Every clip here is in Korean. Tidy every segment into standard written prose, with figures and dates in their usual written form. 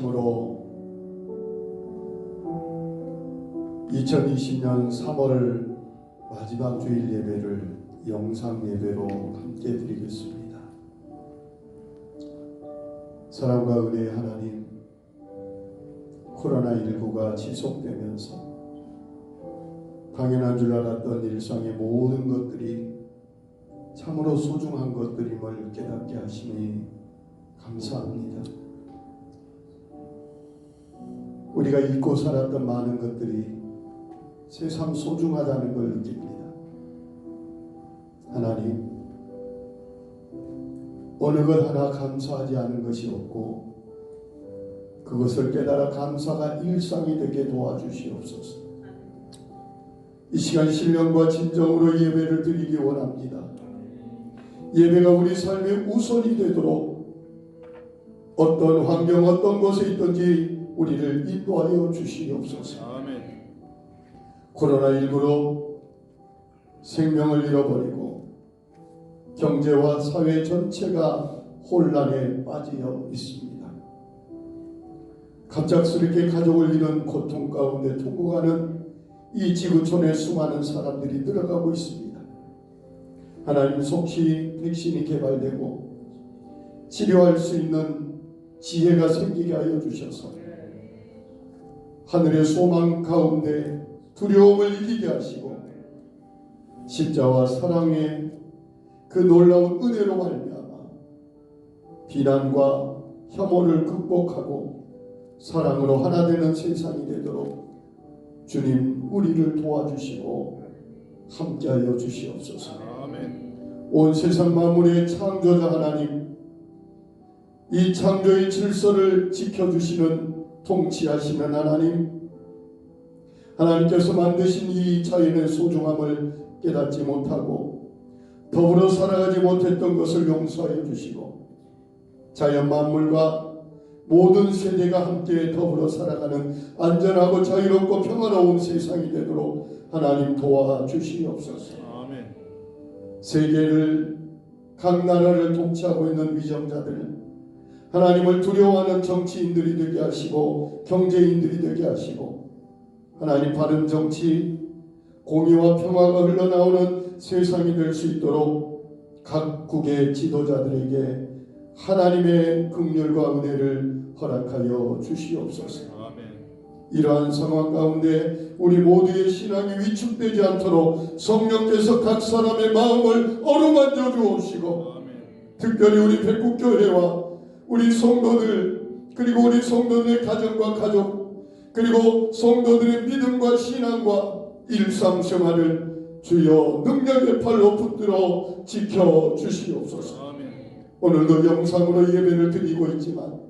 으로 2020년 3월 마지막 주일 예배를 영상 예배로 함께 드리겠습니다. 사랑과 은혜의 하나님, 코로나19가 지속되면서 당연한 줄 알았던 일상의 모든 것들이 참으로 소중한 것들임을 깨닫게 하시니 감사합니다. 우리가 잊고 살았던 많은 것들이 새삼 소중하다는 걸 느낍니다. 하나님, 어느 것 하나 감사하지 않은 것이 없고 그것을 깨달아 감사가 일상이 되게 도와주시옵소서. 이 시간 신령과 진정으로 예배를 드리기 원합니다. 예배가 우리 삶의 우선이 되도록 어떤 환경, 어떤 곳에 있든지 우리를 인도하여 주시옵소서. 아멘. 코로나19로 생명을 잃어버리고 경제와 사회 전체가 혼란에 빠져 있습니다. 갑작스럽게 가족을 잃은 고통 가운데 통곡하는 이 지구촌에 수많은 사람들이 늘어가고 있습니다. 하나님, 속히 백신이 개발되고 치료할 수 있는 지혜가 생기게 하여 주셔서 하늘의 소망 가운데 두려움을 이기게 하시고 십자와 사랑의 그 놀라운 은혜로 말미암아 비난과 혐오를 극복하고 사랑으로 하나 되는 세상이 되도록 주님 우리를 도와주시고 함께하여 주시옵소서. 아멘. 온 세상 만물의 창조자 하나님, 이 창조의 질서를 지켜주시는 통치하시는 하나님, 하나님께서 만드신 이 자연의 소중함을 깨닫지 못하고 더불어 살아가지 못했던 것을 용서하여 주시고 자연 만물과 모든 세대가 함께 더불어 살아가는 안전하고 자유롭고 평화로운 세상이 되도록 하나님 도와주시옵소서. 아멘. 세계를, 각 나라를 통치하고 있는 위정자들, 하나님을 두려워하는 정치인들이 되게 하시고 경제인들이 되게 하시고 하나님, 바른 정치, 공의와 평화가 흘러나오는 세상이 될 수 있도록 각국의 지도자들에게 하나님의 긍휼과 은혜를 허락하여 주시옵소서. 아멘. 이러한 상황 가운데 우리 모두의 신앙이 위축되지 않도록 성령께서 각 사람의 마음을 어루만져 주옵시고 특별히 우리 백국교회와 우리 성도들, 그리고 우리 성도들의 가정과 가족, 그리고 성도들의 믿음과 신앙과 일상생활을 주여 능력의 팔로 붙들어 지켜주시옵소서. 오늘도 영상으로 예배를 드리고 있지만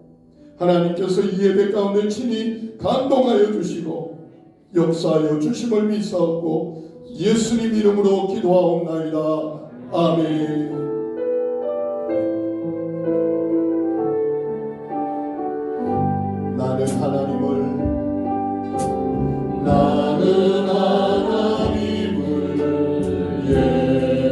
하나님께서 이 예배 가운데 친히 감동하여 주시고 역사하여 주심을 믿사옵고 예수님 이름으로 기도하옵나이다. 아멘. 나는 하나님을 예배하는 예배자입니다.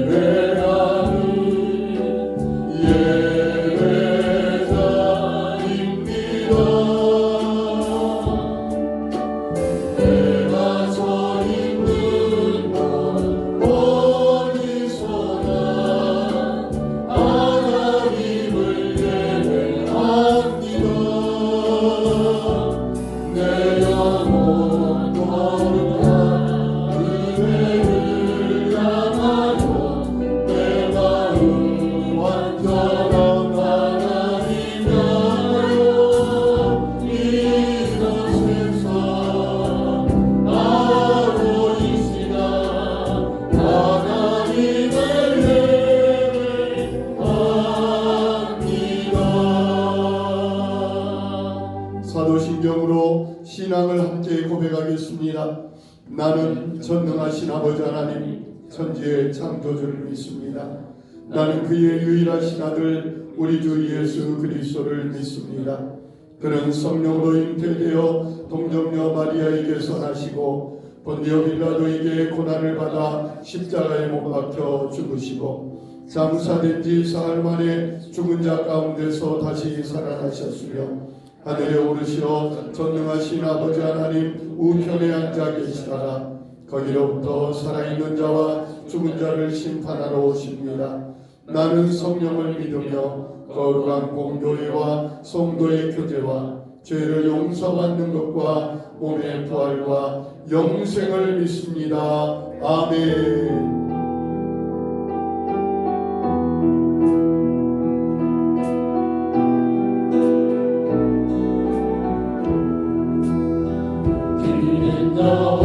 내가 서 있는 곳 어디서나 하나님을 예배합니다. 내 영혼 거룩한 은혜를 향하여 내 마음 완전한 하나님 향하여 이곳에서 나로 있으나 하나님을 예배합니다. 사도신경으로 신앙을 함께 고백하겠습니다. 나는 전능하신 아버지 하나님, 천지의 창조주를 믿습니다. 나는 그의 유일하신 아들 우리 주 예수 그리스도를 믿습니다. 그는 성령으로 잉태되어 동정녀 마리아에게서 나시고 본디오 빌라도에게 고난을 받아 십자가에 못 박혀 죽으시고 장사된 지 사흘 만에 죽은 자 가운데서 다시 살아나셨으며 하늘에 오르시어 전능하신 아버지 하나님 우편에 앉아 계시다가 거기로부터 살아있는 자와 죽은 자를 심판하러 오십니다. 나는 성령을 믿으며 거룩한 공교회와 성도의 교제와 죄를 용서받는 것과 몸의 부활과 영생을 믿습니다. 아멘. 그는 너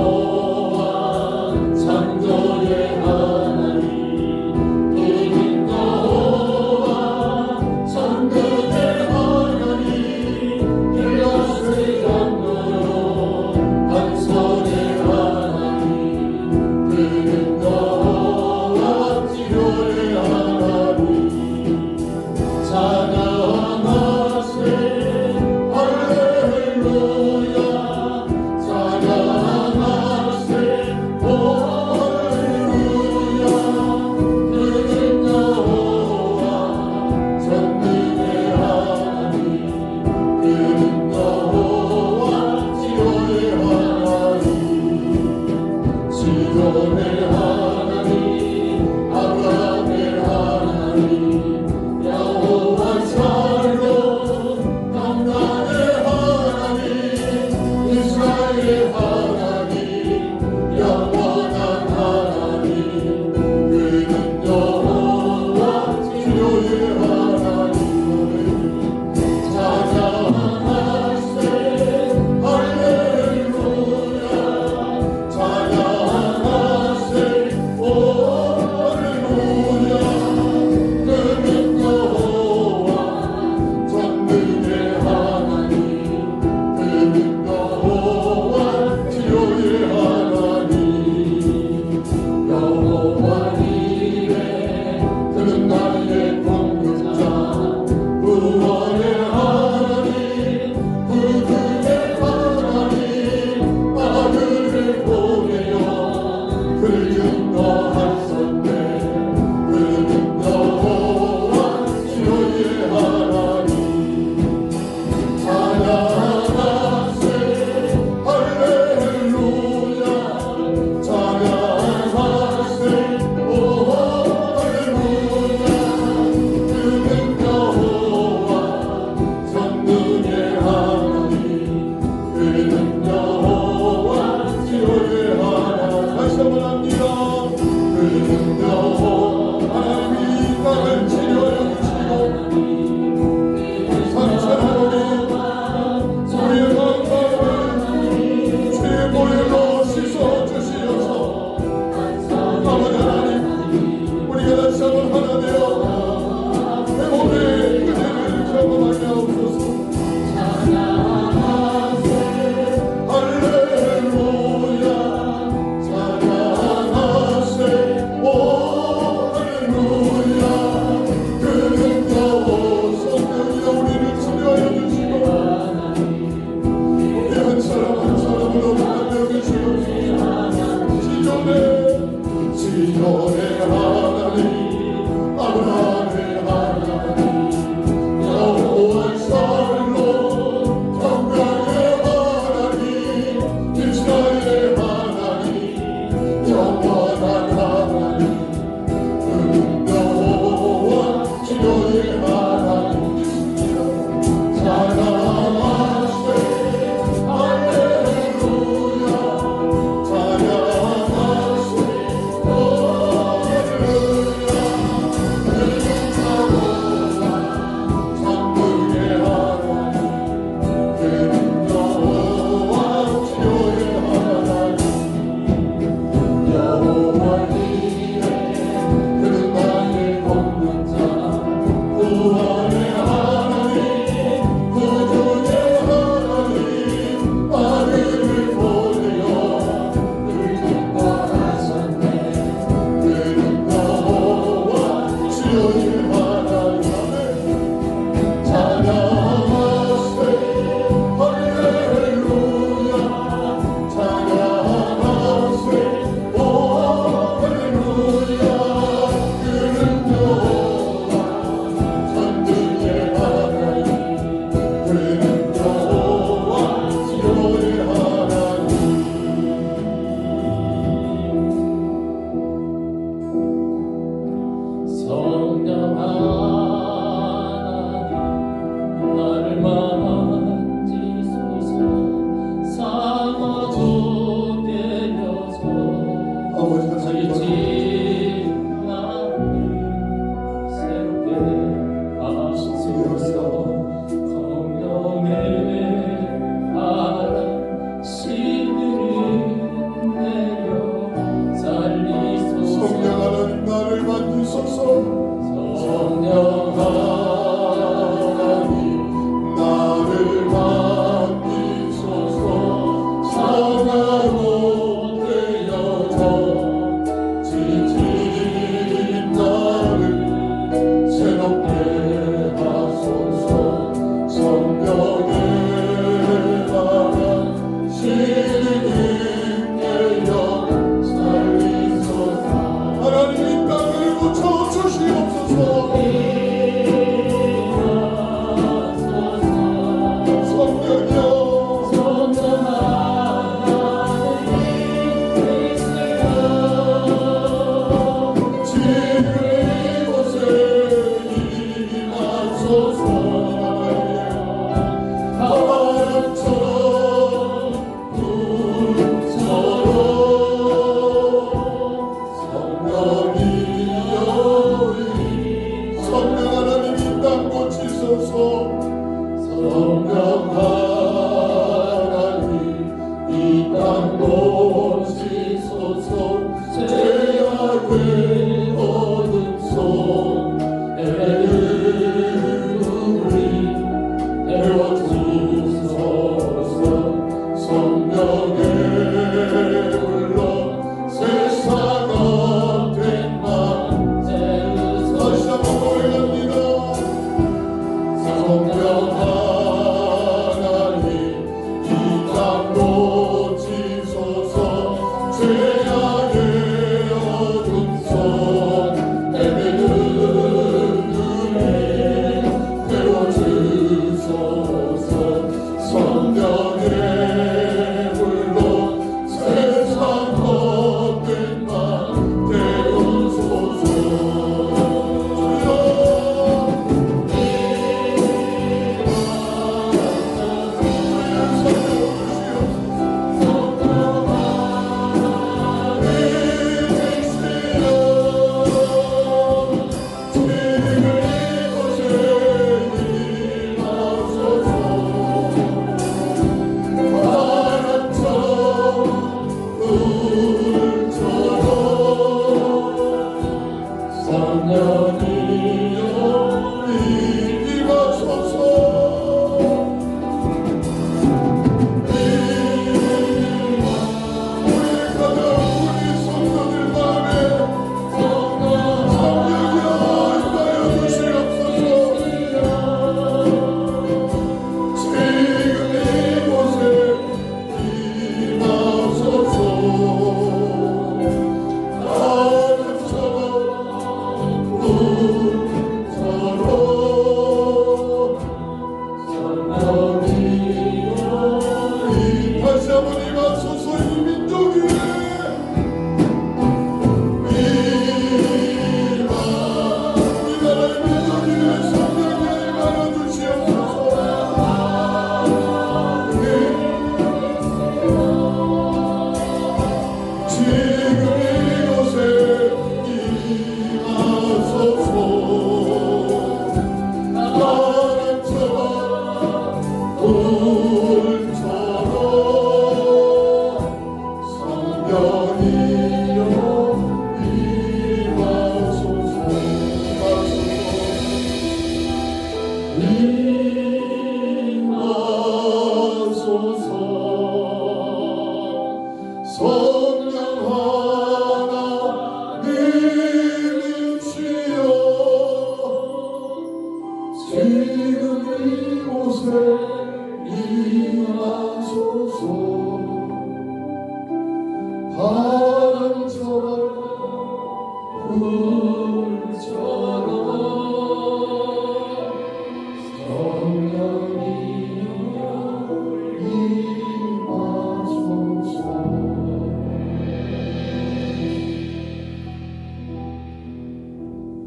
성령의 불로 세상 헛된 맘 태우소서.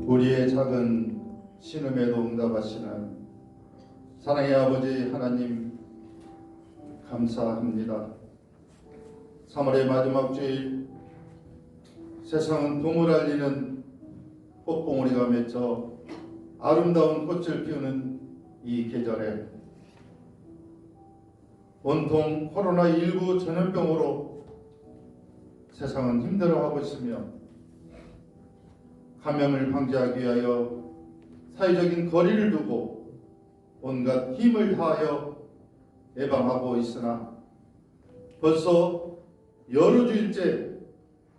우리의 작은 신음에도 응답하시는 사랑의 아버지 하나님 감사합니다. 3월의 마지막 주일, 세상은 봄을 알리는 꽃봉오리가 맺혀 아름다운 꽃을 피우는 이 계절에 온통 코로나19 전염병으로 세상은 힘들어하고 있으며 감염을 방지하기 위하여 사회적인 거리를 두고 온갖 힘을 다하여 예방하고 있으나 벌써 여러 주일째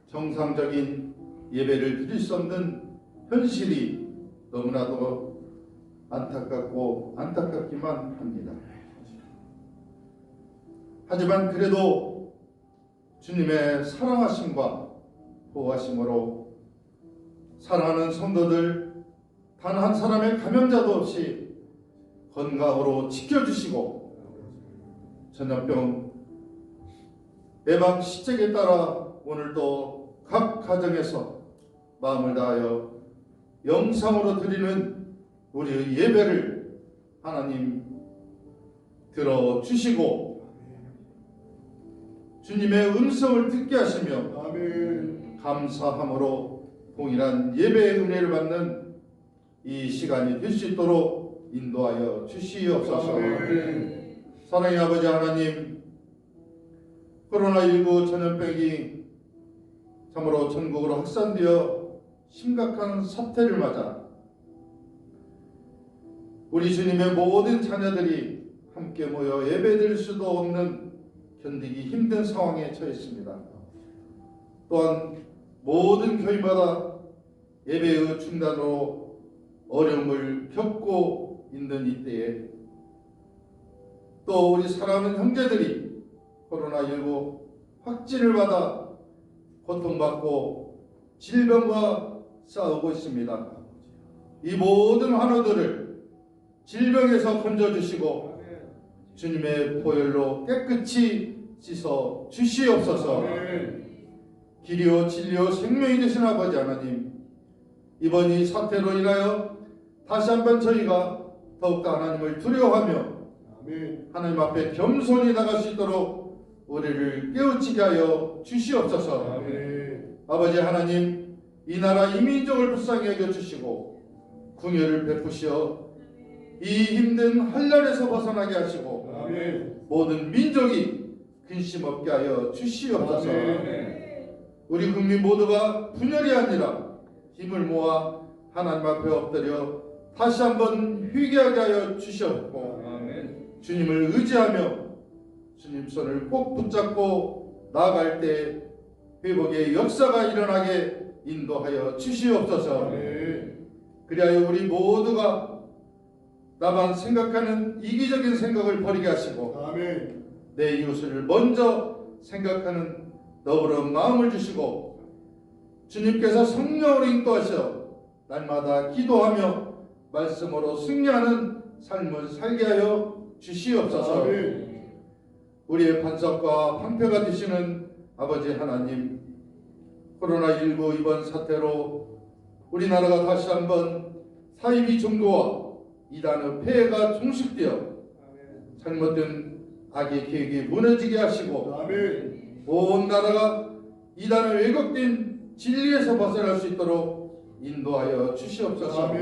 정상적인 예배를 드릴 수 없는 현실이 너무나도 안타깝고 안타깝기만 합니다. 하지만 그래도 주님의 사랑하심과 보호하심으로 사랑하는 성도들 단 한 사람의 감염자도 없이 건강으로 지켜주시고 전염병 예방 시책에 따라 오늘도 각 가정에서 마음을 다하여 영상으로 드리는 우리의 예배를 하나님 들어주시고 주님의 음성을 듣게 하시며 감사함으로 동일한 예배의 은혜를 받는 이 시간이 될 수 있도록 인도하여 주시옵소서. 사랑의 아버지 하나님, 코로나19 전염병이 참으로 전국으로 확산되어 심각한 사태를 맞아 우리 주님의 모든 자녀들이 함께 모여 예배드릴 수도 없는 견디기 힘든 상황에 처했습니다. 또한 모든 교인마다 예배의 중단으로 어려움을 겪고 있는 이때에 또 우리 사랑하는 형제들이 코로나19 확진을 받아 고통받고 질병과 싸우고 있습니다. 이 모든 환우들을 질병에서 건져주시고 주님의 보혈로 깨끗이 씻어 주시옵소서. 길이요 진리요 생명이 되신 아버지 하나님, 이번 이 사태로 인하여 다시 한번 저희가 더욱더 하나님을 두려워하며 하나님 앞에 겸손히 나갈 수 있도록 우리를 깨우치게 하여 주시옵소서. 아버지 하나님, 이 나라 이 민족을 불쌍히 여겨주시고 궁유를 베푸시어 이 힘든 환난에서 벗어나게 하시고 모든 민족이 근심 없게 하여 주시옵소서. 우리 국민 모두가 분열이 아니라 힘을 모아 하나님 앞에 엎드려 다시 한번 회개하게 하여 주시옵고 주님을 의지하며 주님 손을 꼭 붙잡고 나아갈 때 회복의 역사가 일어나게 인도하여 주시옵소서. 그리하여 우리 모두가 나만 생각하는 이기적인 생각을 버리게 하시고 내 이웃을 먼저 생각하는 너그러운 마음을 주시고 주님께서 성령으로 인도하셔 날마다 기도하며 말씀으로 승리하는 삶을 살게 하여 주시옵소서. 우리의 반석과 방패가 되시는 아버지 하나님, 코로나19 이번 사태로 우리나라가 다시 한번 사이비 종교와 이단의 폐해가 종식되어 잘못된 악의 계획이 무너지게 하시고 온 나라가 이단의 왜곡된 진리에서 벗어날 수 있도록 인도하여 주시옵소서.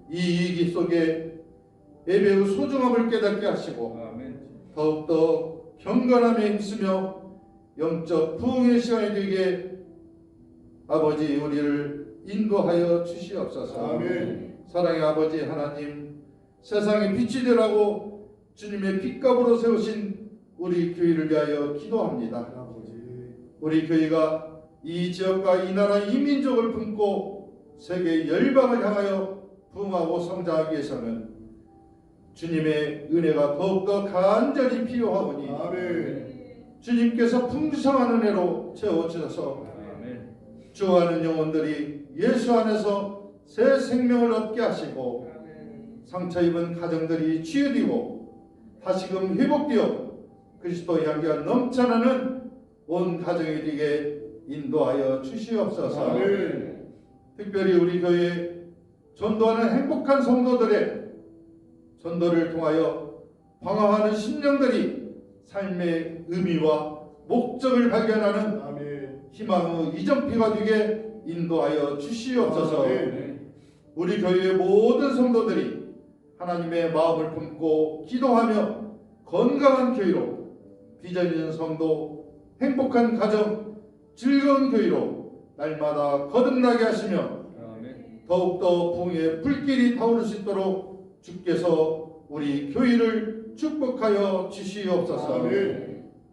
이 위기 속에 예배의 소중함을 깨닫게 하시고 더욱더 경건함에 힘쓰며 영적 부흥의 시간이 되게 아버지 우리를 인도하여 주시옵소서. 사랑의 아버지 하나님, 세상의 빛이 되라고 주님의 빛값으로 세우신 우리 교회를 위하여 기도합니다. 우리 교회가 이 지역과 이 나라 이 민족을 품고 세계 열방을 향하여 부흥하고 성장하기 위해서는 주님의 은혜가 더욱더 간절히 필요하오니 주님께서 풍성한 은혜로 채워주셔서 주어하는 영혼들이 예수 안에서 새 생명을 얻게 하시고 상처 입은 가정들이 치유되고 다시금 회복되어 그리스도의 향기가 넘쳐나는 온 가정이 되게 인도하여 주시옵소서. 특별히 우리 교회에 전도하는 행복한 성도들의 전도를 통하여 방황하는 심령들이 삶의 의미와 목적을 발견하는 희망의 이정표가 되게 인도하여 주시옵소서. 우리 교회의 모든 성도들이 하나님의 마음을 품고 기도하며 건강한 교회로 비전 있는 성도, 행복한 가정, 즐거운 교회로 날마다 거듭나게 하시며 더욱더 부흥의 불길이 타오를 수 있도록 주께서 우리 교회를 축복하여 주시옵소서.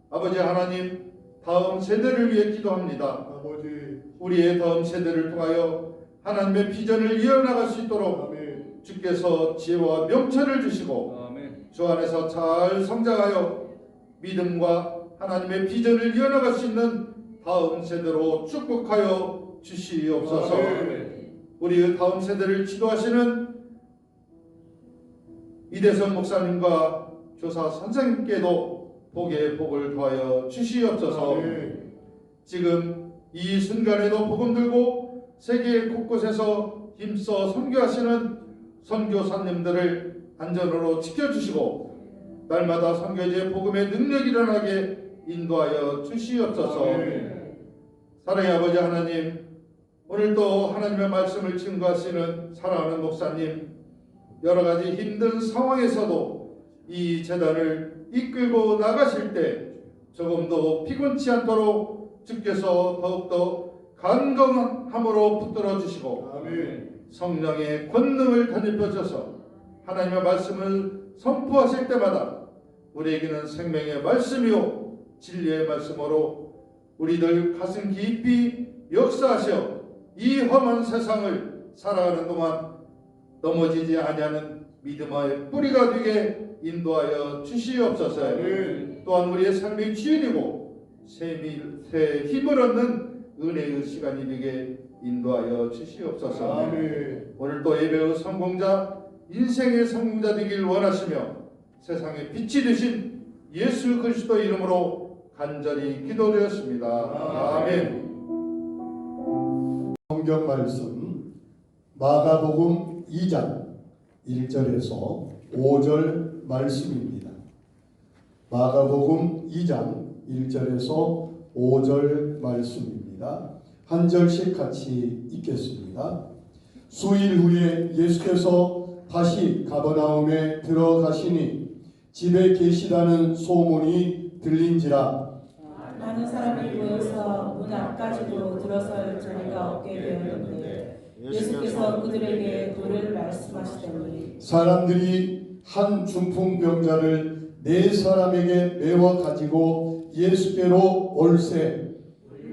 아버지 하나님, 다음 세대를 위해 기도합니다. 우리의 다음 세대를 통하여 하나님의 비전을 이어나갈 수 있도록 주께서 지혜와 명철을 주시고 주 안에서 잘 성장하여 믿음과 하나님의 비전을 이어나갈 수 있는 다음 세대로 축복하여 주시옵소서. 우리의 다음 세대를 지도하시는 이대성 목사님과 교사 선생님께도 복의 복을 더하여 주시옵소서. 지금 이 순간에도 복음 들고 세계 곳곳에서 힘써 선교하시는 선교사님들을 안전으로 지켜주시고 날마다 선교제 복음의 능력이 일어나게 인도하여 주시옵소서. 사랑의 아버지 하나님, 오늘도 하나님의 말씀을 증거하시는 사랑하는 목사님, 여러가지 힘든 상황에서도 이 재단을 이끌고 나가실 때 조금도 피곤치 않도록 주께서 더욱더 간건함으로 붙들어 주시고 성령의 권능을 덧입혀 주셔서 하나님의 말씀을 선포하실 때마다 우리에게는 생명의 말씀이요 진리의 말씀으로 우리들 가슴 깊이 역사하셔 이 험한 세상을 살아가는 동안 넘어지지 아니하는 믿음의 뿌리가 되게 인도하여 주시옵소서. 또한 우리의 삶이 치유되고 새 힘을 얻는 은혜의 시간이 되게 인도하여 주시옵소서. 오늘도 예배의 성공자, 인생의 성공자 되길 원하시며 세상의 빛이 되신 예수 그리스도 이름으로 간절히 기도드렸습니다. 아멘. 성경 말씀 마가복음 2장 1절에서 5절 말씀입니다. 마가복음 2장 1절에서 5절 말씀입니다. 한 절씩 같이 읽겠습니다. 수일 후에 예수께서 다시 가버나움에 들어가시니 집에 계시다는 소문이 들린지라 많은 사람이 모여서 문 앞까지도 들어설 자리가 없게 되었는데 예수께서 그들에게 도를 말씀하시더니 사람들이 한 중풍병자를 4사람에게 메워 가지고 예수께로 올세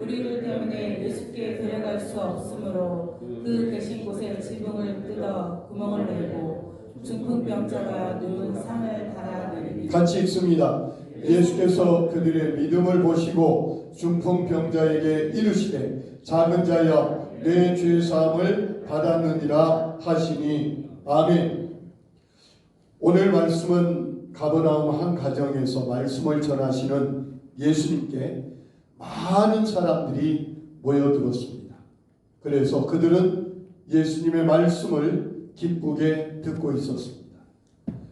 우리들 때문에 예수께 데려갈 수 없으므로 그 계신 곳에 지붕을 뜯어 구멍을 내고 중풍병자가 누운 상을 달아내리니 같이 읽습니다. 예수께서 그들의 믿음을 보시고 중풍병자에게 이르시되 작은 자여 내 죄사함을 받았느니라 하시니 아멘. 오늘 말씀은 가버나움 한 가정에서 말씀을 전하시는 예수님께 많은 사람들이 모여들었습니다. 그래서 그들은 예수님의 말씀을 기쁘게 듣고 있었습니다.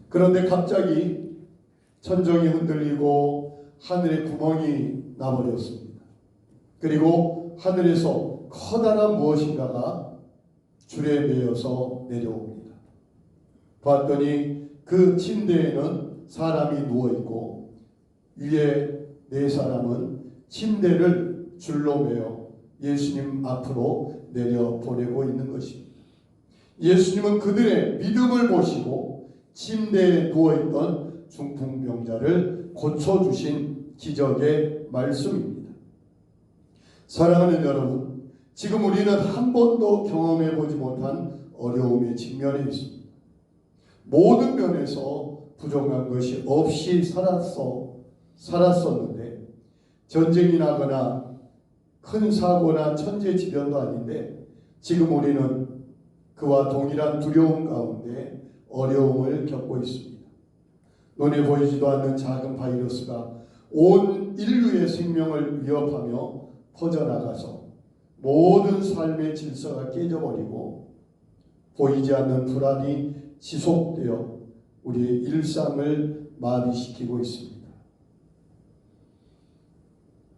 그런데 갑자기 천정이 흔들리고 하늘에 구멍이 나버렸습니다. 그리고 하늘에서 커다란 무엇인가가 줄에 매여서 내려옵니다. 봤더니 그 침대에는 사람이 누워있고 위에 4사람은 침대를 줄로 매어 예수님 앞으로 내려보내고 있는 것입니다. 예수님은 그들의 믿음을 보시고 침대에 누워있던 중풍병자를 고쳐주신 기적의 말씀입니다. 사랑하는 여러분, 지금 우리는 한 번도 경험해보지 못한 어려움에 직면해 있습니다. 모든 면에서 부족한 것이 없이 살았었는데 전쟁이 나거나 큰 사고나 천재지변도 아닌데 지금 우리는 그와 동일한 두려움 가운데 어려움을 겪고 있습니다. 눈에 보이지도 않는 작은 바이러스가 온 인류의 생명을 위협하며 퍼져나가서 모든 삶의 질서가 깨져버리고 보이지 않는 불안이 지속되어 우리의 일상을 마비시키고 있습니다.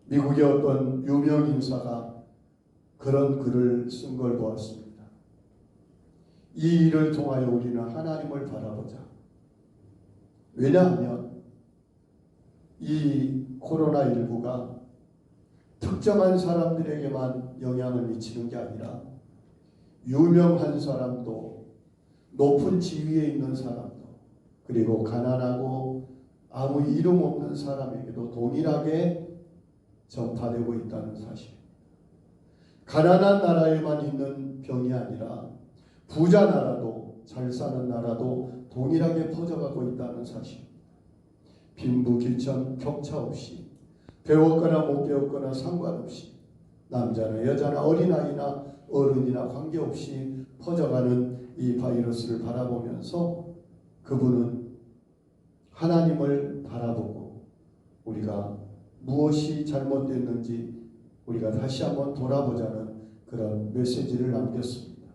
미국의 어떤 유명 인사가 그런 글을 쓴 걸 보았습니다. 이 일을 통하여 우리는 하나님을 바라보자. 왜냐하면 이 코로나19가 특정한 사람들에게만 영향을 미치는 게 아니라 유명한 사람도 높은 지위에 있는 사람도 그리고 가난하고 아무 이름 없는 사람에게도 동일하게 전파되고 있다는 사실입니다. 가난한 나라에만 있는 병이 아니라 부자 나라도 잘 사는 나라도 동일하게 퍼져가고 있다는 사실입니다. 빈부귀천 격차 없이 배웠거나 못 배웠거나 상관없이 남자나 여자나 어린아이나 어른이나 관계없이 퍼져가는 이 바이러스를 바라보면서 그분은 하나님을 바라보고 우리가 무엇이 잘못됐는지 우리가 다시 한번 돌아보자는 그런 메시지를 남겼습니다.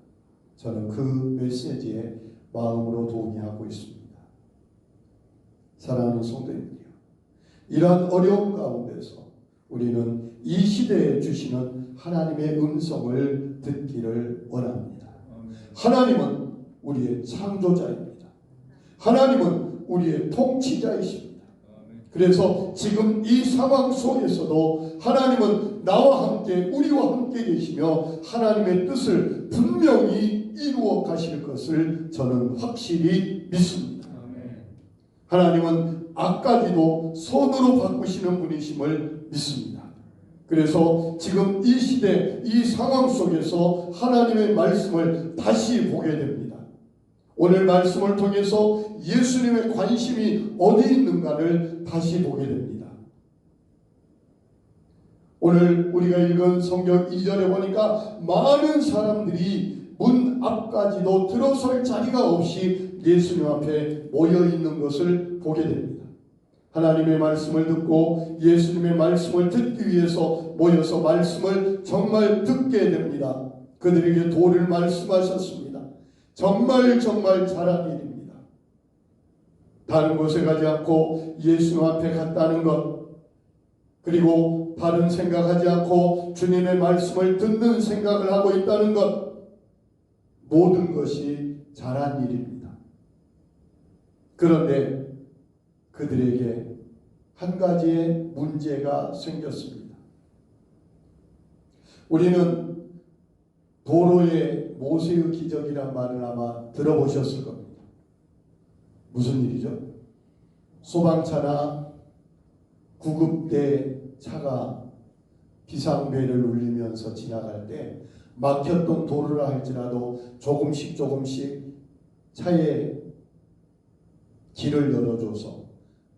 저는 그 메시지에 마음으로 동의하고 있습니다. 사랑하는 성도님들이요, 이러한 어려움 가운데서 우리는 이 시대에 주시는 하나님의 음성을 듣기를 원합니다. 하나님은 우리의 창조자입니다. 하나님은 우리의 통치자이십니다. 그래서 지금 이 상황 속에서도 하나님은 나와 함께 우리와 함께 계시며 하나님의 뜻을 분명히 이루어 가실 것을 저는 확실히 믿습니다. 하나님은 악까지도 선으로 바꾸시는 분이심을 믿습니다. 그래서 지금 이 시대 이 상황 속에서 하나님의 말씀을 다시 보게 됩니다. 오늘 말씀을 통해서 예수님의 관심이 어디 있는가를 다시 보게 됩니다. 오늘 우리가 읽은 성경 2절에 보니까 많은 사람들이 문 앞까지도 들어설 자리가 없이 예수님 앞에 모여 있는 것을 보게 됩니다. 하나님의 말씀을 듣고 예수님의 말씀을 듣기 위해서 모여서 말씀을 정말 듣게 됩니다. 그들에게 도를 말씀하셨습니다. 정말 잘한 일입니다. 다른 곳에 가지 않고 예수 앞에 갔다는 것, 그리고 다른 생각하지 않고 주님의 말씀을 듣는 생각을 하고 있다는 것, 모든 것이 잘한 일입니다. 그런데 그들에게 한 가지의 문제가 생겼습니다. 우리는 도로의 모세의 기적이란 말을 아마 들어보셨을 겁니다. 무슨 일이죠? 소방차나 구급대 차가 비상벨을 울리면서 지나갈 때 막혔던 도로라 할지라도 조금씩 차에 길을 열어줘서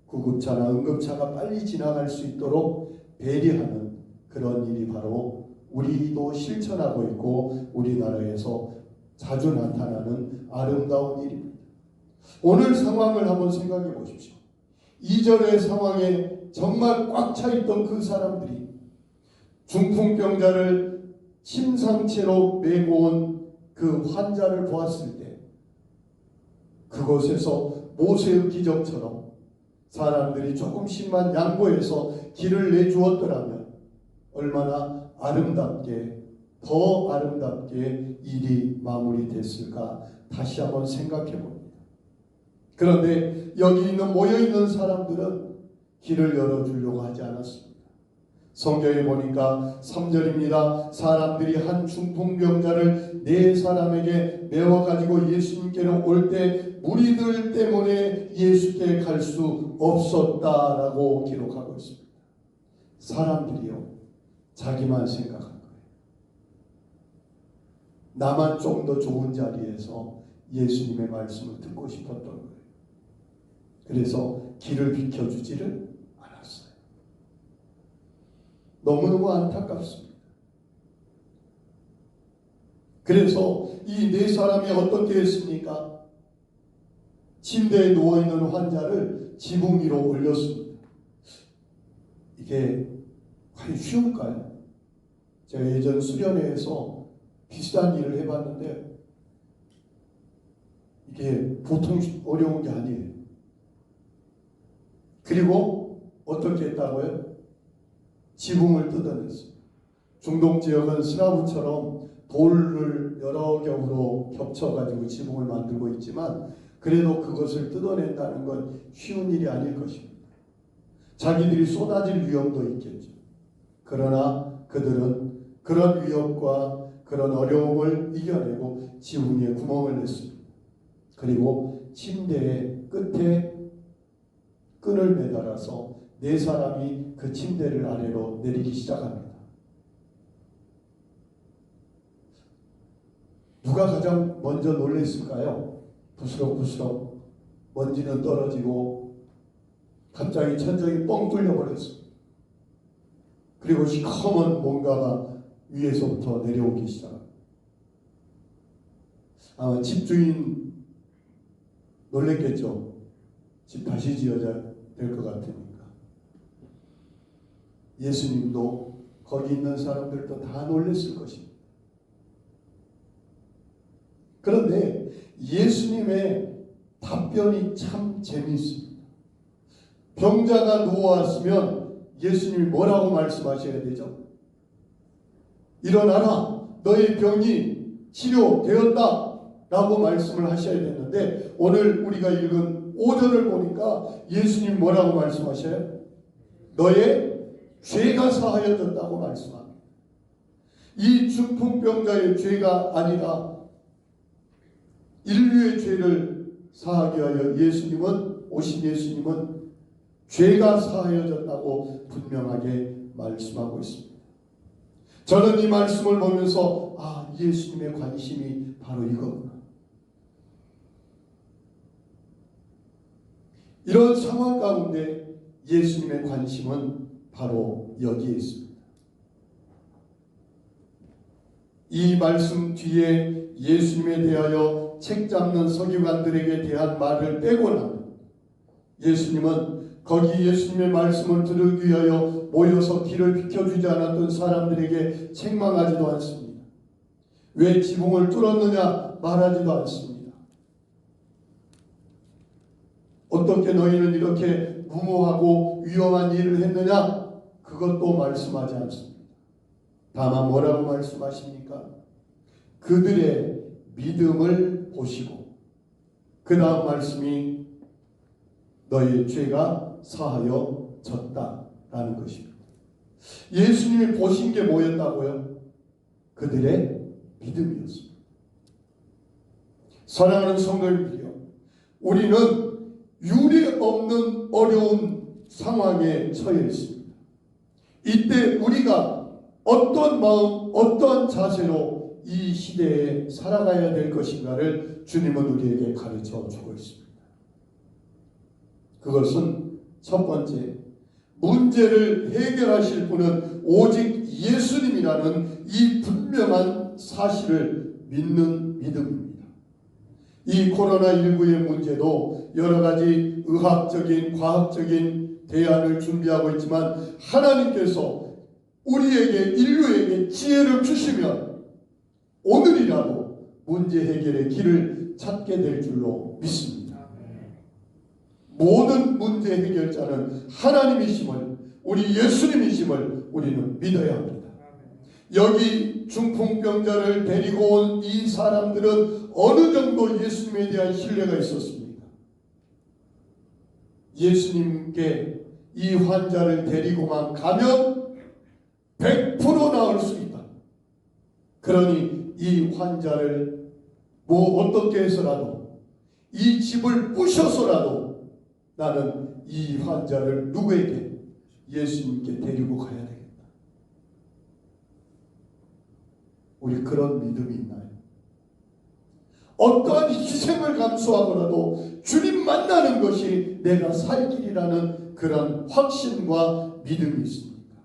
구급차나 응급차가 빨리 지나갈 수 있도록 배려하는 그런 일이 바로 우리도 실천하고 있고 우리나라에서 자주 나타나는 아름다운 일입니다. 오늘 상황을 한번 생각해 보십시오. 이전의 상황에 정말 꽉 차 있던 그 사람들이 중풍병자를 침상체로 메고 온 그 환자를 보았을 때 그곳에서 모세의 기적처럼 사람들이 조금씩만 양보해서 길을 내주었더라면 얼마나 아름답게, 더 아름답게 일이 마무리됐을까 다시 한번 생각해 봅니다. 그런데 여기 있는 모여있는 사람들은 길을 열어주려고 하지 않았습니다. 성경에 보니까 3절입니다. 사람들이 한 중풍병자를 4사람에게 메워가지고 예수님께로 올 때 무리들 때문에 예수께 갈 수 없었다라고 기록하고 있습니다. 사람들이요, 자기만 생각한 거예요. 나만 좀 더 좋은 자리에서 예수님의 말씀을 듣고 싶었던 거예요. 그래서 길을 비켜주지를 않았어요. 너무너무 안타깝습니다. 그래서 이 4사람이 어떻게 했습니까? 침대에 누워있는 환자를 지붕 위로 올렸습니다. 이게 과연 쉬울까요? 제가 예전 수련회에서 비슷한 일을 해봤는데 이게 보통 어려운 게 아니에요. 그리고 어떻게 했다고요? 지붕을 뜯어냈어요. 중동 지역은 스라브처럼 돌을 여러 겹으로 겹쳐가지고 지붕을 만들고 있지만 그래도 그것을 뜯어낸다는 건 쉬운 일이 아닐 것입니다. 자기들이 쏟아질 위험도 있겠죠. 그러나 그들은 그런 위협과 그런 어려움을 이겨내고 지붕에 구멍을 냈습니다. 그리고 침대의 끝에 끈을 매달아서 4사람이 그 침대를 아래로 내리기 시작합니다. 누가 가장 먼저 놀랐을까요? 부스럭부스럭 먼지는 떨어지고 갑자기 천장이 뻥 뚫려버렸습니다. 그리고 시커먼 뭔가가 위에서부터 내려오기 시작합니다. 아마 집주인 놀랬겠죠. 집 다시 지어야 될 것 같으니까. 예수님도 거기 있는 사람들도 다 놀랬을 것입니다. 그런데 예수님의 답변이 참 재미있습니다. 병자가 누워왔으면 예수님이 뭐라고 말씀하셔야 되죠? 일어나라, 너의 병이 치료되었다 라고 말씀을 하셔야 되는데 오늘 우리가 읽은 5절을 보니까 예수님 뭐라고 말씀하셔요? 너의 죄가 사하여졌다고 말씀합니다. 이 중풍병자의 죄가 아니라 인류의 죄를 사하기 위하여 오신 예수님은 죄가 사하여졌다고 분명하게 말씀하고 있습니다. 저는 이 말씀을 보면서 예수님의 관심이 바로 이거구나. 이런 상황 가운데 예수님의 관심은 바로 여기에 있습니다. 이 말씀 뒤에 예수님에 대하여 책 잡는 서기관들에게 대한 말을 빼고 나면 예수님은 거기 예수님의 말씀을 들으기 위하여 모여서 길을 비켜주지 않았던 사람들에게 책망하지도 않습니다. 왜 지붕을 뚫었느냐 말하지도 않습니다. 어떻게 너희는 이렇게 무모하고 위험한 일을 했느냐? 그것도 말씀하지 않습니다. 다만 뭐라고 말씀하십니까? 그들의 믿음을 보시고 그 다음 말씀이 너희의 죄가 사하여졌다라는 것입니다. 예수님이 보신 게 뭐였다고요? 그들의 믿음이었습니다. 사랑하는 성도님들이요, 우리는 유례 없는 어려운 상황에 처해 있습니다. 이때 우리가 어떤 마음, 어떤 자세로 이 시대에 살아가야 될 것인가를 주님은 우리에게 가르쳐 주고 있습니다. 그것은 첫 번째, 문제를 해결하실 분은 오직 예수님이라는 이 분명한 사실을 믿는 믿음입니다. 이 코로나19의 문제도 여러 가지 의학적인, 과학적인 대안을 준비하고 있지만 하나님께서 우리에게, 인류에게 지혜를 주시면 오늘이라도 문제 해결의 길을 찾게 될 줄로 믿습니다. 모든 문제 해결자는 하나님이심을, 우리 예수님이심을 우리는 믿어야 합니다. 여기 중풍병자를 데리고 온 이 사람들은 어느 정도 예수님에 대한 신뢰가 있었습니까? 예수님께 이 환자를 데리고만 가면 100% 나을 수 있다. 그러니 이 환자를 뭐 어떻게 해서라도, 이 집을 부셔서라도 나는 이 환자를 누구에게? 예수님께 데리고 가야 되겠다. 우리 그런 믿음이 있나요? 어떠한 희생을 감수하고라도 주님 만나는 것이 내가 살 길이라는 그런 확신과 믿음이 있습니까?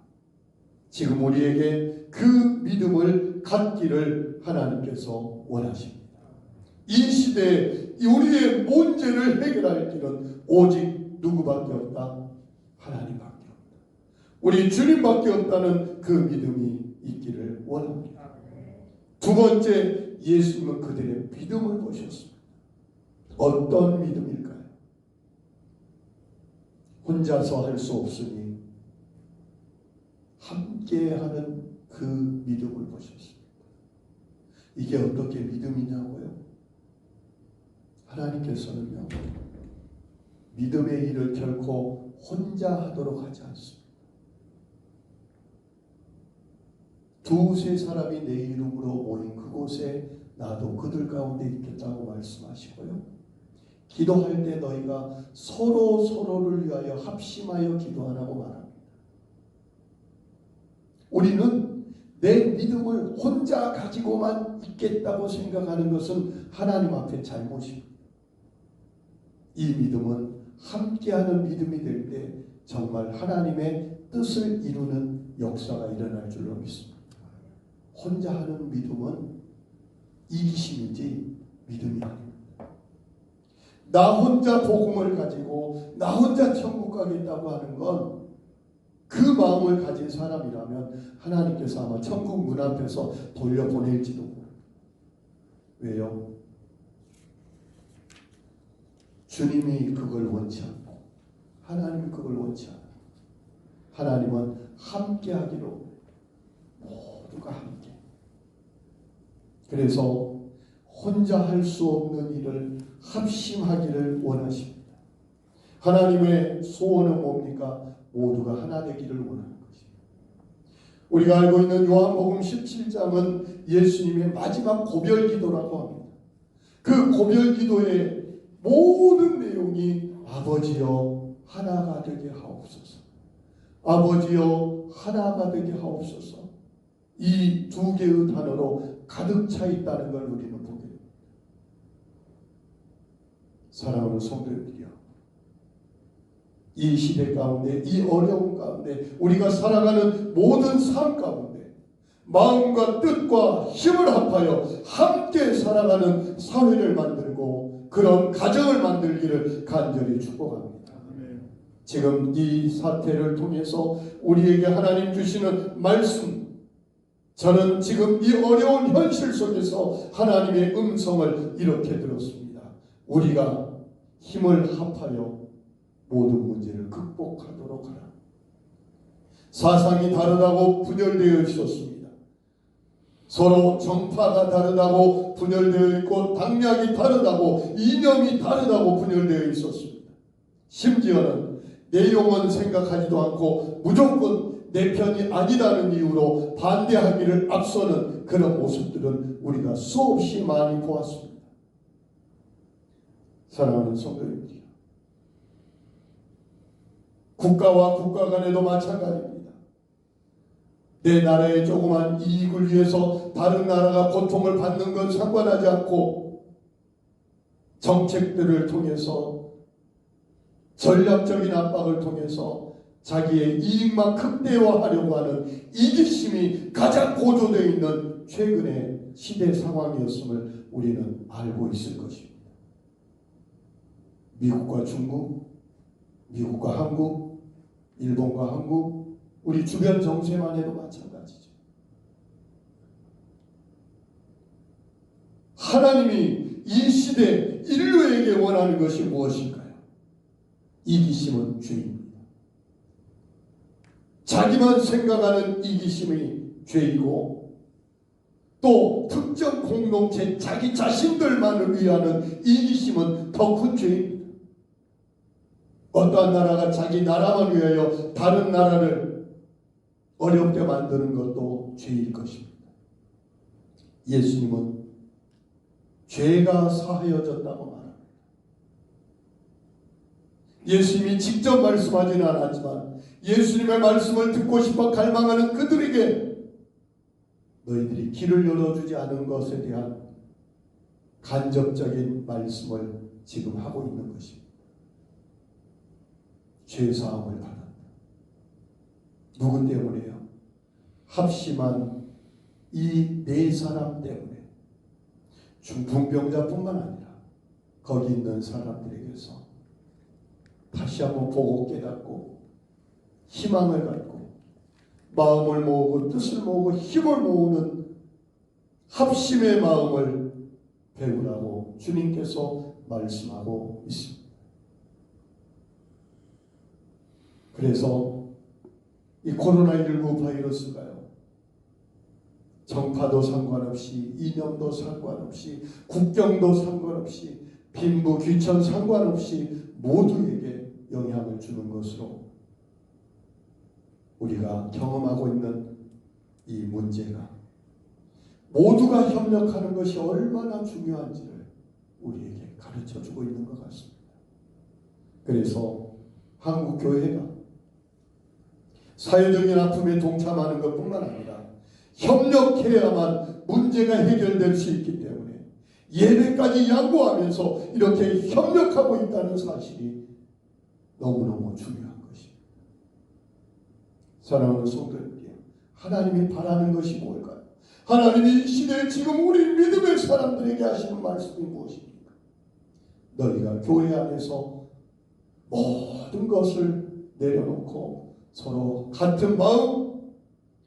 지금 우리에게 그 믿음을 갖기를 하나님께서 원하십니다. 이 시대에 우리의 문제를 해결할 길은 오직 누구밖에 없다? 하나님밖에 없다. 우리 주님밖에 없다는 그 믿음이 있기를 원합니다. 두 번째, 예수님은 그들의 믿음을 보셨습니다. 어떤 믿음일까요? 혼자서 할 수 없으니 함께하는 그 믿음을 보셨습니다. 이게 어떻게 믿음이냐고요? 하나님께서는요, 믿음의 일을 결코 혼자 하도록 하지 않습니다. 두세 사람이 내 이름으로 모인 그곳에 나도 그들 가운데 있겠다고 말씀하시고요. 기도할 때 너희가 서로를 위하여 합심하여 기도하라고 말합니다. 우리는 내 믿음을 혼자 가지고만 있겠다고 생각하는 것은 하나님 앞에 잘못입니다. 이 믿음은 함께하는 믿음이 될 때 정말 하나님의 뜻을 이루는 역사가 일어날 줄로 믿습니다. 혼자 하는 믿음은 이기심이지 믿음이 아닙니다. 나 혼자 복음을 가지고 나 혼자 천국 가겠다고 하는 건 그 마음을 가진 사람이라면 하나님께서 아마 천국 문 앞에서 돌려보낼지도 모릅니다. 왜요? 주님이 그걸 원치 않고 하나님이 그걸 원치 않아요. 하나님은 함께하기로, 모두가 함께. 그래서 혼자 할 수 없는 일을 합심하기를 원하십니다. 하나님의 소원은 뭡니까? 모두가 하나 되기를 원하는 것입니다. 우리가 알고 있는 요한복음 17장은 예수님의 마지막 고별 기도라고 합니다. 그 고별 기도의 모든 내용이 아버지여 하나가 되게 하옵소서, 아버지여 하나가 되게 하옵소서, 이 두 개의 단어로 가득 차 있다는 걸 우리는 보게 됩니다. 사랑하는 성도님들이여, 이 시대 가운데, 이 어려운 가운데, 우리가 살아가는 모든 삶 가운데 마음과 뜻과 힘을 합하여 함께 살아가는 사회를 만들고 그런 가정을 만들기를 간절히 축복합니다. 지금 이 사태를 통해서 우리에게 하나님 주시는 말씀, 저는 지금 이 어려운 현실 속에서 하나님의 음성을 이렇게 들었습니다. 우리가 힘을 합하여 모든 문제를 극복하도록 하라. 사상이 다르다고 분열되어 있었습니다. 서로 정파가 다르다고 분열되어 있고 당략이 다르다고 이념이 다르다고 분열되어 있었습니다. 심지어는 내용은 생각하지도 않고 무조건 내 편이 아니라는 이유로 반대하기를 앞서는 그런 모습들은 우리가 수없이 많이 보았습니다. 사랑하는 성도님들, 국가와 국가 간에도 마찬가지입니다. 내 나라의 조그만 이익을 위해서 다른 나라가 고통을 받는 건 상관하지 않고 정책들을 통해서 전략적인 압박을 통해서 자기의 이익만 극대화하려고 하는 이기심이 가장 고조되어 있는 최근의 시대 상황이었음을 우리는 알고 있을 것입니다. 미국과 중국, 미국과 한국, 일본과 한국, 우리 주변 정세만 해도 마찬가지죠. 하나님이 이 시대 인류에게 원하는 것이 무엇일까요? 이기심은 죄입니다. 자기만 생각하는 이기심이 죄이고, 또 특정 공동체 자기 자신들만을 위하는 이기심은 더 큰 죄입니다. 어떠한 나라가 자기 나라만 위하여 다른 나라를 어렵게 만드는 것도 죄일 것입니다. 예수님은 죄가 사하여졌다고 말합니다. 예수님이 직접 말씀하지는 않았지만 예수님의 말씀을 듣고 싶어 갈망하는 그들에게 너희들이 길을 열어주지 않은 것에 대한 간접적인 말씀을 지금 하고 있는 것입니다. 죄사함을 받았다. 누구 때문에요? 합심한 이 네 사람 때문에. 중풍병자뿐만 아니라 거기 있는 사람들에게서 다시 한번 보고 깨닫고 희망을 갖고 마음을 모으고 뜻을 모으고 힘을 모으는 합심의 마음을 배우라고 주님께서 말씀하고 있습니다. 그래서 이 코로나19 바이러스가요, 정파도 상관없이 이념도 상관없이 국경도 상관없이 빈부 귀천 상관없이 모두에게 영향을 주는 것으로 우리가 경험하고 있는 이 문제가 모두가 협력하는 것이 얼마나 중요한지를 우리에게 가르쳐주고 있는 것 같습니다. 그래서 한국 교회가 사회적인 아픔에 동참하는 것뿐만 아니라 협력해야만 문제가 해결될 수 있기 때문에 예배까지 양보하면서 이렇게 협력하고 있다는 사실이 너무너무 중요한 것입니다. 사랑하는 성도님들, 하나님이 바라는 것이 뭘까요? 하나님이 이 시대에 지금 우리 믿음의 사람들에게 하시는 말씀이 무엇입니까? 너희가 교회 안에서 모든 것을 내려놓고 서로 같은 마음,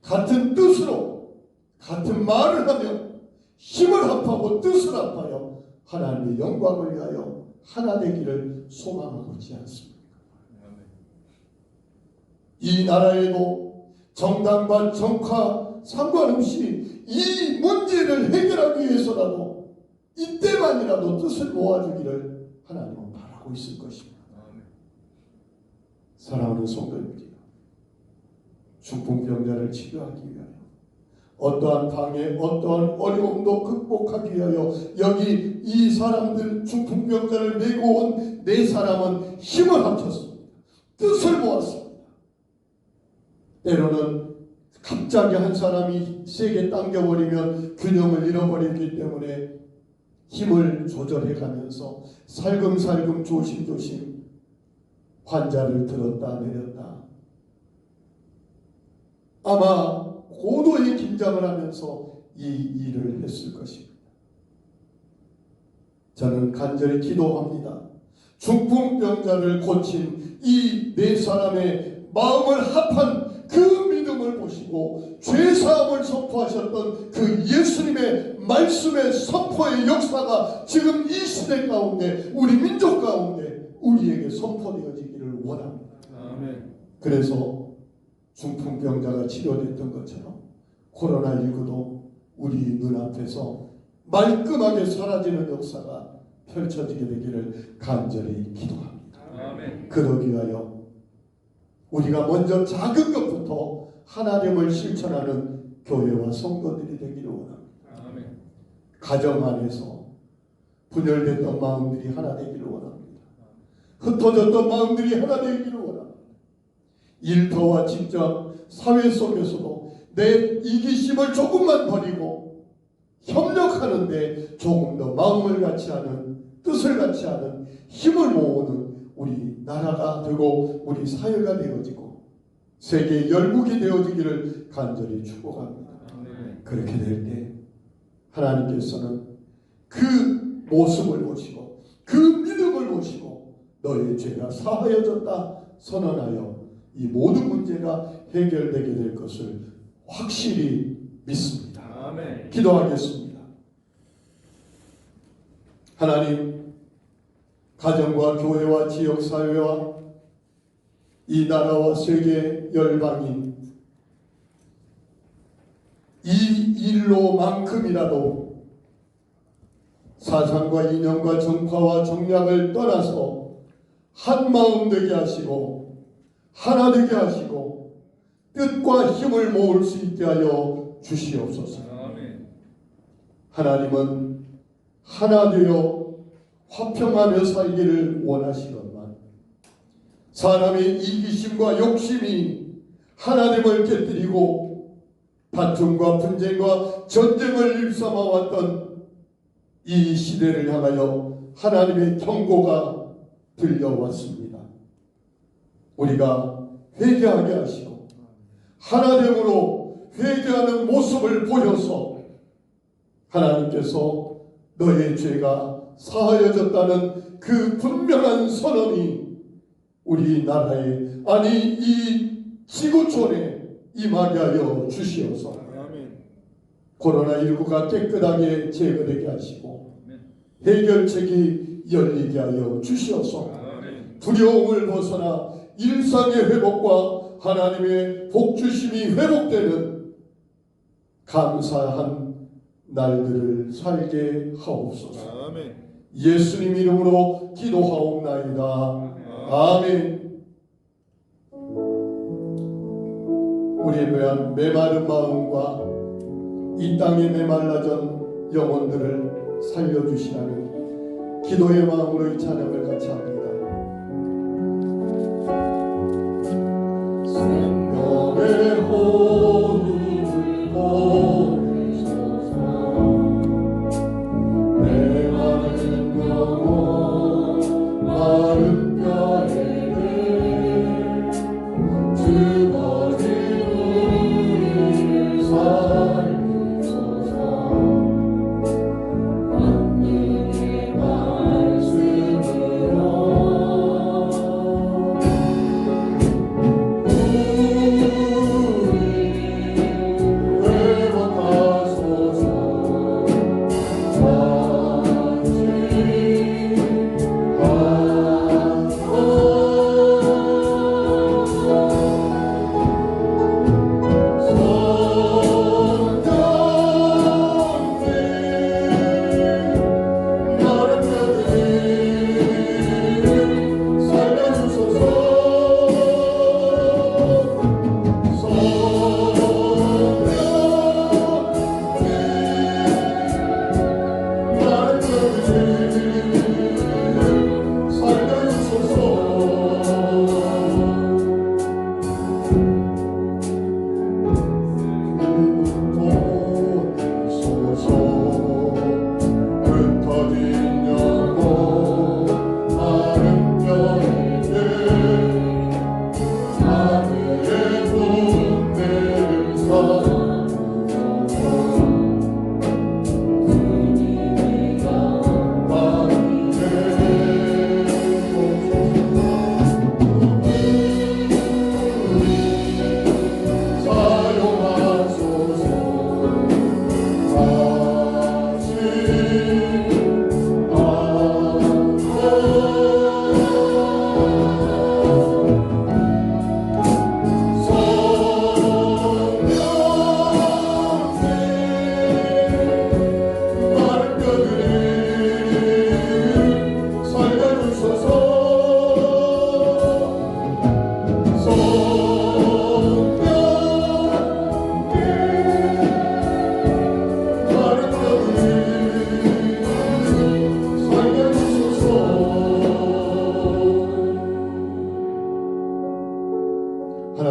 같은 뜻으로 같은 말을 하며 힘을 합하고 뜻을 합하여 하나님의 영광을 위하여 하나 되기를 소망하고 있지 않습니까? 이 나라에도 정당과 정파 상관없이 이 문제를 해결하기 위해서라도 이때만이라도 뜻을 모아주기를 하나님은 바라고 있을 것입니다. 사랑하는 성도님들, 중풍병자를 치료하기 위하여 어떠한 방해, 어떠한 어려움도 극복하기 위하여 여기 이 사람들 중풍병자를 메고 온 네 사람은 힘을 합쳤습니다. 뜻을 모았습니다. 때로는 갑자기 한 사람이 세게 당겨버리면 균형을 잃어버리기 때문에 힘을 조절해가면서 살금살금 조심조심 환자를 들었다 내렸다, 아마 고도의 긴장을 하면서 이 일을 했을 것입니다. 저는 간절히 기도합니다. 중풍병자를 고친 이 네 사람의 마음을 합한 그 믿음을 보시고 죄사함을 선포하셨던 그 예수님의 말씀의 선포의 역사가 지금 이 시대 가운데 우리 민족 가운데 우리에게 선포되어지기를 원합니다. 아멘. 그래서 중풍병자가 치료됐던 것처럼 코로나19도 우리 눈앞에서 말끔하게 사라지는 역사가 펼쳐지게 되기를 간절히 기도합니다. 아멘. 그러기 위하여 우리가 먼저 작은 것부터 하나님을 실천하는 교회와 성도들이 되기를 원합니다. 아멘. 가정 안에서 분열됐던 마음들이 하나 되기를 원합니다. 흩어졌던 마음들이 하나 되기를 원합니다. 일터와 직장, 사회 속에서도 내 이기심을 조금만 버리고 협력하는데 조금 더 마음을 같이 하는, 뜻을 같이 하는, 힘을 모으는 우리 나라가 되고 우리 사회가 되어지고 세계 열국이 되어지기를 간절히 축복합니다. 아멘. 그렇게 될 때 하나님께서는 그 모습을 보시고 그 믿음을 보시고 너의 죄가 사하여졌다 선언하여 이 모든 문제가 해결되게 될 것을 확실히 믿습니다. 아멘. 기도하겠습니다. 하나님, 가정과 교회와 지역사회와 이 나라와 세계 열방이 이 일로만큼이라도 사상과 이념과 정파와 정략을 떠나서 한 마음 되게 하시고 하나 되게 하시고 뜻과 힘을 모을 수 있게 하여 주시옵소서. 아멘. 하나님은 하나 되어 화평하며 살기를 원하시건만 사람의 이기심과 욕심이 하나님을 깨뜨리고 다툼과 분쟁과 전쟁을 일삼아 왔던 이 시대를 향하여 하나님의 경고가 들려왔습니다. 우리가 회개하게 하시고 하나됨으로 회개하는 모습을 보여서 하나님께서 너의 죄가 사하여졌다는 그 분명한 선언이 우리나라에 아니 이 지구촌에 임하게 하여 주시어서 아멘. 코로나19가 깨끗하게 제거되게 하시고 해결책이 열리게 하여 주시어서 아멘. 두려움을 벗어나 일상의 회복과 하나님의 복주심이 회복되는 감사한 날들을 살게 하옵소서. 아멘. 예수님 이름으로 기도하옵나이다. 아멘. 우리의 메마른 마음과 이 땅에 메말라진 영혼들을 살려주시라는 기도의 마음으로 이 찬양을 같이 합니다. 생명의 호흡을 보내소서. 내 마른 영혼 마른 뼈에게 죽어진 우리를 살리소서. 만능의 말씀으로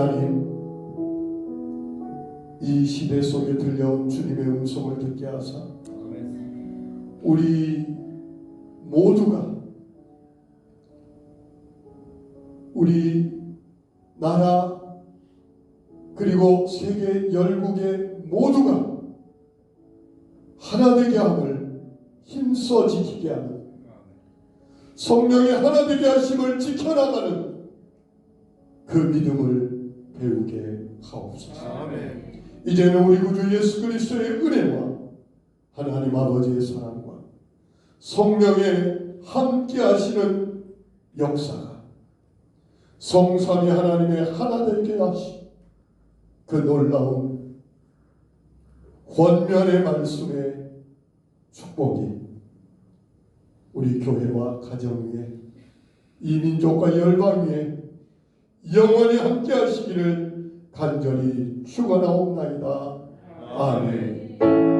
하나님, 이 시대 속에 들려온 주님의 음성을 듣게 하사 우리 모두가 우리 나라 그리고 세계 열국의 모두가 하나 되게 함을 힘써 지키게 하는 성령의 하나 되게 하심을 지켜나가는 그 믿음을 배우게 하옵소서. 아멘. 이제는 우리 구주 예수 그리스도의 은혜와 하나님 아버지의 사랑과 성령의 함께 하시는 역사가 성삼위 하나님의 하나 되게 하시 그 놀라운 권면의 말씀의 축복이 우리 교회와 가정 위에 이 민족과 열방 위에 영원히 함께 하시기를 간절히 축원하옵나이다. 아멘.